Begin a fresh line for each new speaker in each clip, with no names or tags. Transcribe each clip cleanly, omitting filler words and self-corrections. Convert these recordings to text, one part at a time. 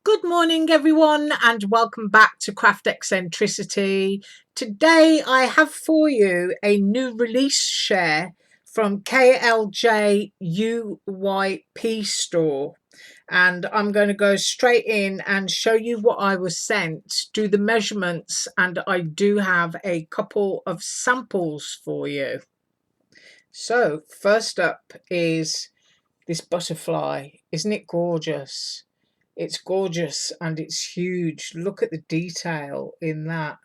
Good morning, everyone, and welcome back to Craft Eccentricity. Today, I have for you a new release share from KLJUYP Store, and I'm going to go straight in and show you what I was sent, do the measurements, and I do have a couple of samples for you. So, first up is this butterfly. Isn't it gorgeous? It's gorgeous and it's huge. Look at the detail in that.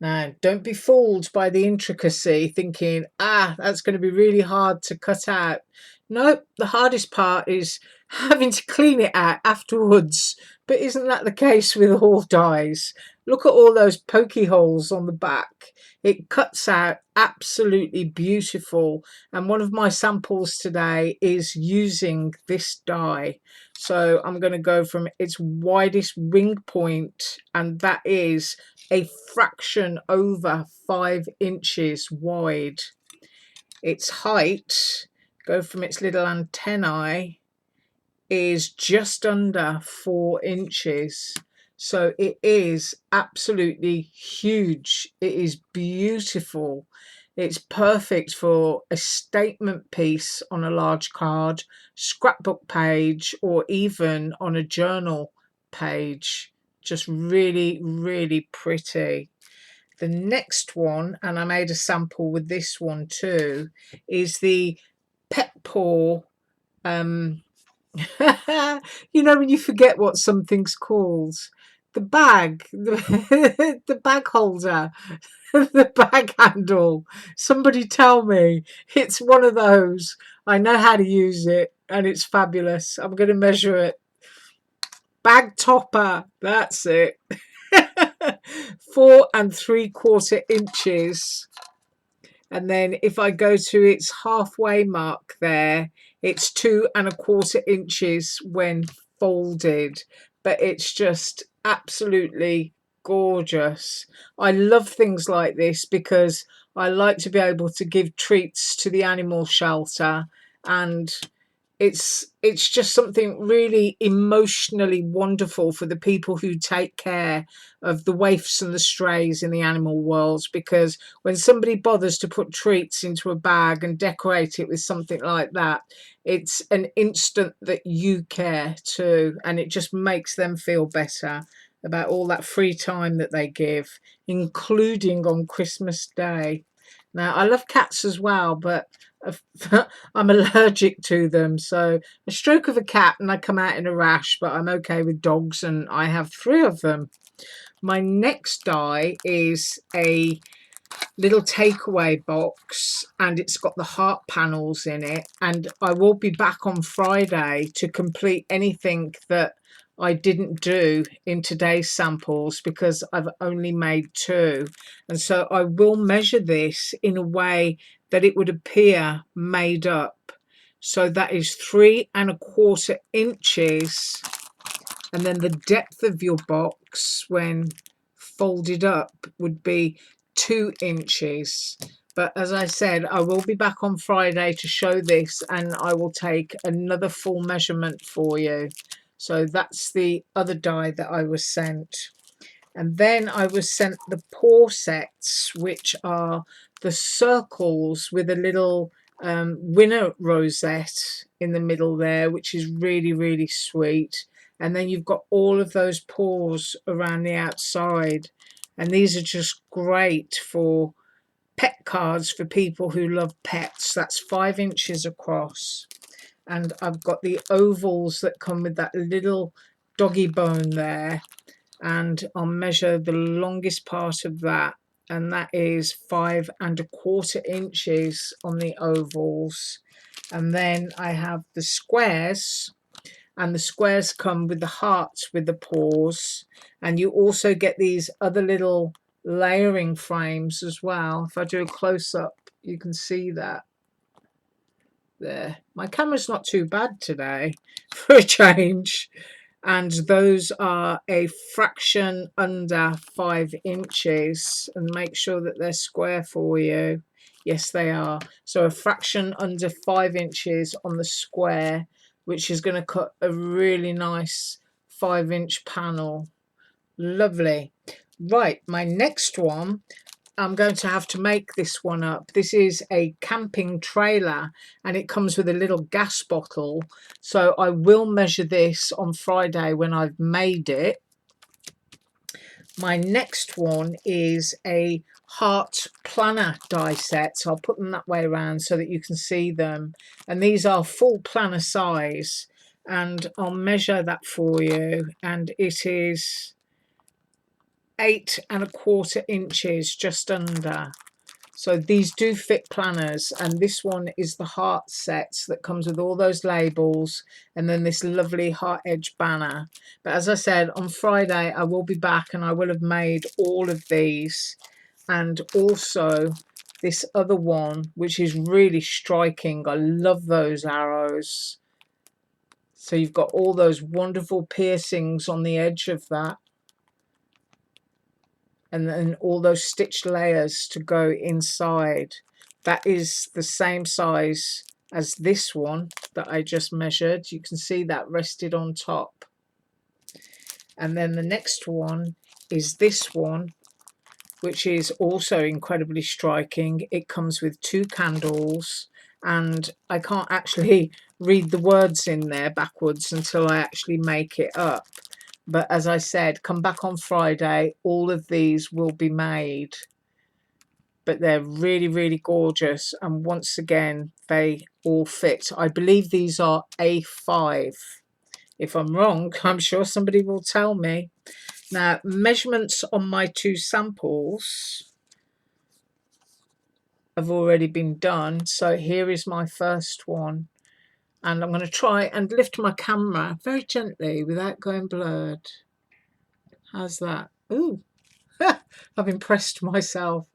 Now, don't be fooled by the intricacy thinking, that's going to be really hard to cut out. Nope, the hardest part is having to clean it out afterwards. But isn't that the case with all dies? Look at all those pokey holes on the back. It cuts out absolutely beautiful. And one of my samples today is using this die. So I'm going to go from its widest wing point, and that is a fraction over 5 inches wide. Its height, go from its little antennae, is just under 4 inches. So it is absolutely huge. It is beautiful. It's perfect for a statement piece on a large card, scrapbook page, or even on a journal page. Just really, really pretty. The next one, and I made a sample with this one too, is the pet paw. You know, when you forget what something's called, the bag, the bag holder, the bag handle. Somebody tell me. It's one of those. I know how to use it and it's fabulous. I'm going to measure it. Bag topper, that's it. 4 3/4 inches. And then if I go to its halfway mark there, it's 2 1/4 inches when folded. But it's just absolutely gorgeous. I love things like this because I like to be able to give treats to the animal shelter, and it's just something really emotionally wonderful for the people who take care of the waifs and the strays in the animal world, because when somebody bothers to put treats into a bag and decorate it with something like that, it's an instant that you care too, and it just makes them feel better about all that free time that they give, including on Christmas Day. Now, I love cats as well, but I'm allergic to them. So a stroke of a cat and I come out in a rash, but I'm okay with dogs, and I have 3 of them. My next die is a little takeaway box, and it's got the heart panels in it, and I will be back on Friday to complete anything that I didn't do in today's samples because I've only made 2, and so I will measure this in a way that it would appear made up. So that is 3 1/4 inches, and then the depth of your box when folded up would be 2 inches. But as I said, I will be back on Friday to show this, and I will take another full measurement for you. So that's the other die that I was sent. And then I was sent the paw sets, which are the circles with a little winner rosette in the middle there, which is really, really sweet. And then you've got all of those paws around the outside. And these are just great for pet cards for people who love pets. That's 5 inches across. And I've got the ovals that come with that little doggy bone there, and I'll measure the longest part of that, and that is 5 1/4 inches on the ovals. And then I have the squares, and the squares come with the hearts with the paws, and you also get these other little layering frames as well. If I do a close-up, you can see that there. My camera's not too bad today for a change. And those are a fraction under 5 inches, and make sure that they're square for you. Yes, they are. So a fraction under 5 inches on the square which is going to cut a really nice 5-inch panel. Lovely. Right, my next one, I'm going to have to make this one up. This is a camping trailer and it comes with a little gas bottle. So I will measure this on Friday when I've made it. My next one is a heart planner die set. So I'll put them that way around so that you can see them. And these are full planner size. And I'll measure that for you. And it is 8 1/4 inches, just under. So these do fit planners, and this one is the heart set that comes with all those labels and then this lovely heart edge banner. But as I said, on Friday I will be back and I will have made all of these, and also this other one which is really striking. I love those arrows. So you've got all those wonderful piercings on the edge of that, and then all those stitched layers to go inside. That is the same size as this one that I just measured. You can see that rested on top. And then the next one is this one, which is also incredibly striking. It comes with 2 candles, and I can't actually read the words in there backwards until I actually make it up. But as I said, come back on Friday, all of these will be made. But they're really, really gorgeous. And once again, they all fit. I believe these are A5. If I'm wrong, I'm sure somebody will tell me. Now, measurements on my 2 samples have already been done. So here is my first one. And I'm going to try and lift my camera very gently without going blurred. How's that? Ooh, I've impressed myself.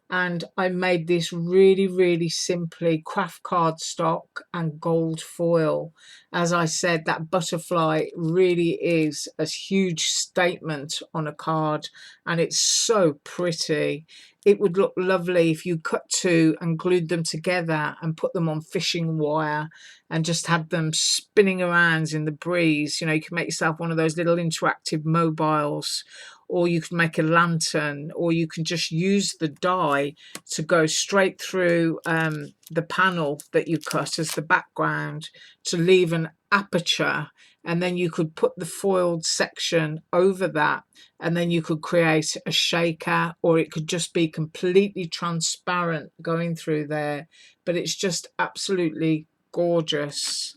And I made this really, really simply, craft cardstock and gold foil. As I said, that butterfly really is a huge statement on a card, and it's so pretty. It would look lovely if you cut 2 and glued them together and put them on fishing wire and just had them spinning around in the breeze. You know, you can make yourself one of those little interactive mobiles, or you can make a lantern, or you can just use the die to go straight through the panel that you cut as the background to leave an aperture, and then you could put the foiled section over that, and then you could create a shaker, or it could just be completely transparent going through there. But it's just absolutely gorgeous.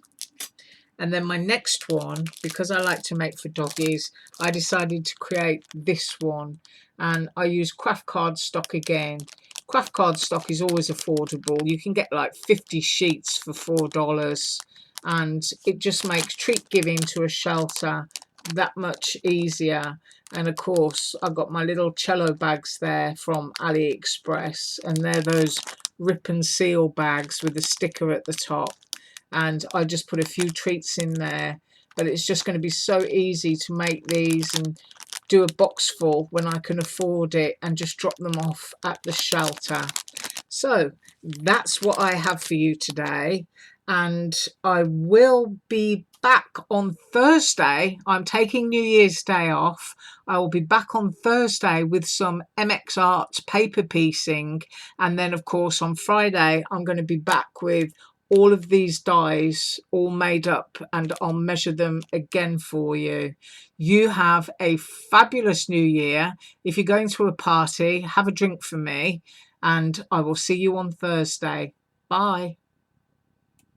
And then my next one, because I like to make for doggies, I decided to create this one, and I use craft cardstock again. Craft cardstock is always affordable. You can get like 50 sheets for $4, and it just makes treat giving to a shelter that much easier. And of course, I've got my little cello bags there from AliExpress, and they're those rip and seal bags with a sticker at the top. And I just put a few treats in there, but it's just going to be so easy to make these and do a box full when I can afford it and just drop them off at the shelter. So that's what I have for you today, and I will be back on Thursday. I'm taking New Year's Day off. I will be back on Thursday with some MX Art paper piecing, and then of course on Friday I'm going to be back with all of these dies all made up, and I'll measure them again for you. You have a fabulous new year. If you're going to a party, have a drink for me, and I will see you on Thursday. Bye.